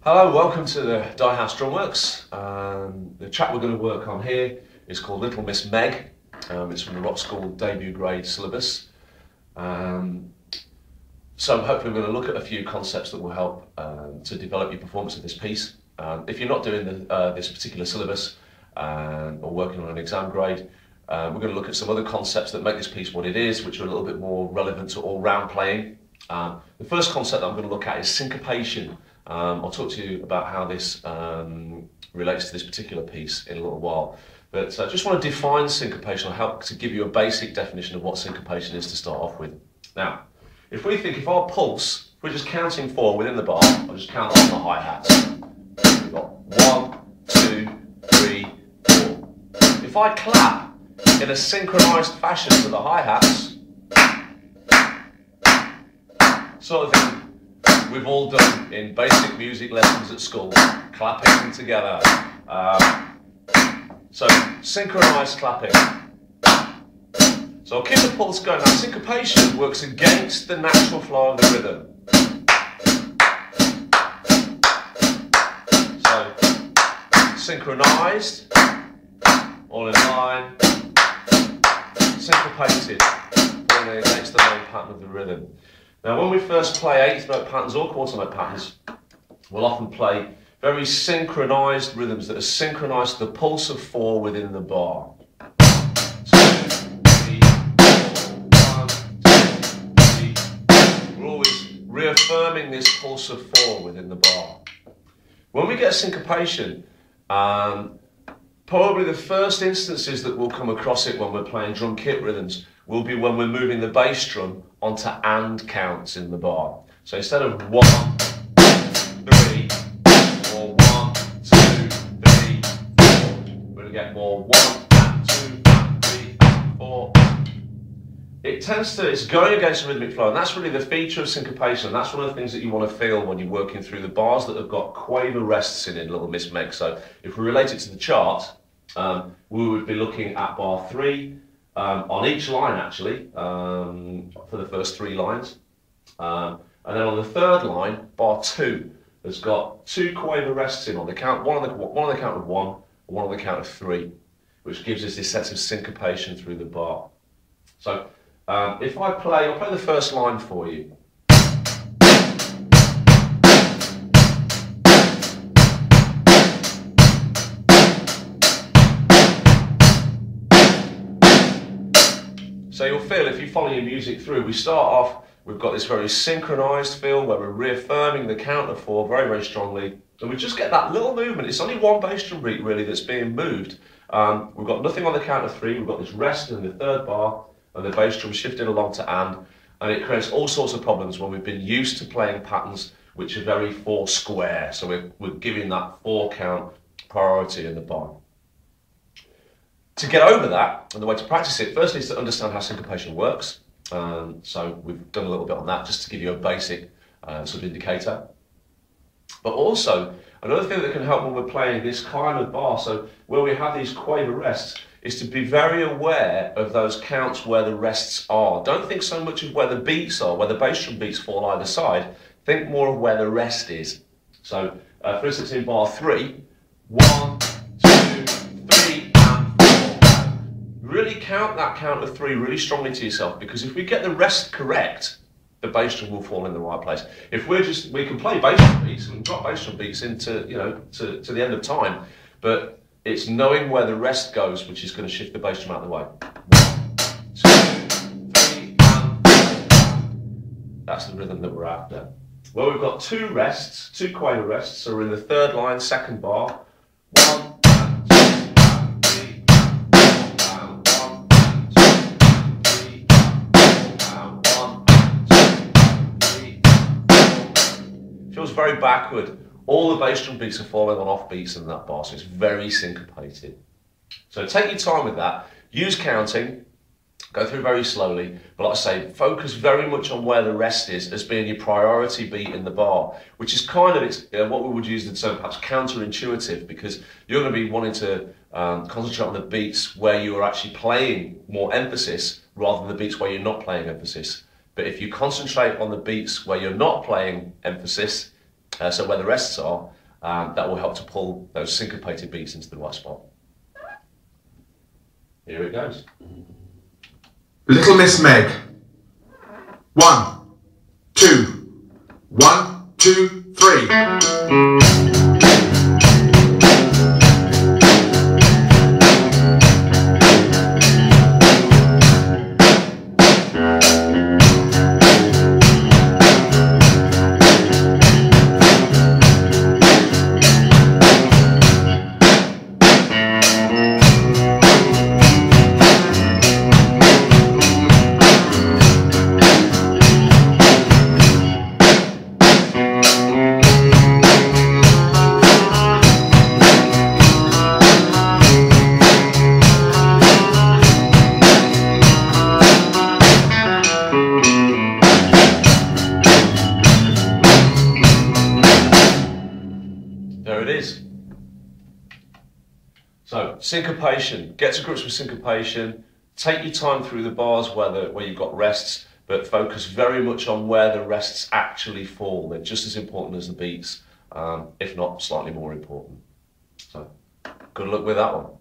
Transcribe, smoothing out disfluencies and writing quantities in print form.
Hello, welcome to the Die House Drumworks. The track we're going to work on here is called Little Miss Meg. It's from the Rockschool Debut grade syllabus. So hopefully we're going to look at a few concepts that will help to develop your performance of this piece. If you're not doing this particular syllabus or working on an exam grade, we're going to look at some other concepts that make this piece what it is, which are a little bit more relevant to all-round playing. The first concept that I'm going to look at is syncopation. I'll talk to you about how this relates to this particular piece in a little while. But I just want to define syncopation. I'll help to give you a basic definition of what syncopation is to start off with. Now, if our pulse, if we're just counting 4 within the bar, I'll just count on the hi-hats. We've got 1, 2, 3, 4. If I clap in a synchronized fashion to the hi-hats, sort of thing we've all done in basic music lessons at school, clapping together. So synchronized clapping. So I'll keep the pulse going. Now syncopation works against the natural flow of the rhythm. So synchronized, all in line, syncopated, going against the main pattern of the rhythm. Now when we first play 8th note patterns or quarter note patterns, we'll often play very synchronized rhythms that are synchronized to the pulse of 4 within the bar. 2, 3, 4, 1, 2, 3. We're always reaffirming this pulse of 4 within the bar. When we get syncopation, probably the first instances that we'll come across it when we're playing drum kit rhythms will be when we're moving the bass drum onto and counts in the bar. So instead of 1, 3, or 1, 2, 3, 4, we're going to get more 1, 2, 3, 4. It's going against the rhythmic flow, and that's really the feature of syncopation. That's one of the things that you want to feel when you're working through the bars that have got quaver rests in Little Miss Meg. So if we relate it to the chart, we would be looking at bar 3, on each line actually, for the first 3 lines. And then on the 3rd line, bar 2 has got 2 quaver rests in on the count, one on the count of 1 and one on the count of 3, which gives us this sense of syncopation through the bar. So if I'll play the first line for you. So you'll feel, if you follow your music through, we start off, we've got this very synchronized feel where we're reaffirming the count of 4 very, very strongly. And we just get that little movement. It's only one bass drum beat really that's being moved. We've got nothing on the count of 3, we've got this rest in the 3rd bar, and the bass drum shifted along to and it creates all sorts of problems when we've been used to playing patterns which are very 4 square. So we're giving that 4 count priority in the bar. To get over that, and the way to practice it, firstly is to understand how syncopation works. So we've done a little bit on that just to give you a basic sort of indicator. But also, another thing that can help when we're playing this kind of bar, so where we have these quaver rests, is to be very aware of those counts where the rests are. Don't think so much of where the beats are, where the bass drum beats fall either side. Think more of where the rest is. So, for instance, in bar 3, 1, 2, 3, and 4. Really count that count of 3 really strongly to yourself, because if we get the rest correct, the bass drum will fall in the right place. If we can play bass drum beats and drop bass drum beats into, to the end of time, but it's knowing where the rest goes which is going to shift the bass drum out of the way. 1, 2, 3, and 4. That's the rhythm that we're after. Well, we've got 2 rests, 2 quaver rests, so we're in the 3rd line, 2nd bar. 1, 2, 3, 4, 1, 2, 3, 1, 2, 3, 4. Feels very backward. All the bass drum beats are falling on off beats in that bar, so it's very syncopated. So take your time with that. Use counting. Go through very slowly, but like I say, focus very much on where the rest is as being your priority beat in the bar, which is kind of what we would use in term perhaps counterintuitive, because you're going to be wanting to concentrate on the beats where you are actually playing more emphasis rather than the beats where you're not playing emphasis. But if you concentrate on the beats where you're not playing emphasis, so where the rests are, that will help to pull those syncopated beats into the right spot. Here it goes. Little Miss Meg. 1, 2, 1, 2, 3. There it is. So, syncopation. Get to grips with syncopation. Take your time through the bars where you've got rests, but focus very much on where the rests actually fall. They're just as important as the beats, if not slightly more important. So, good luck with that one.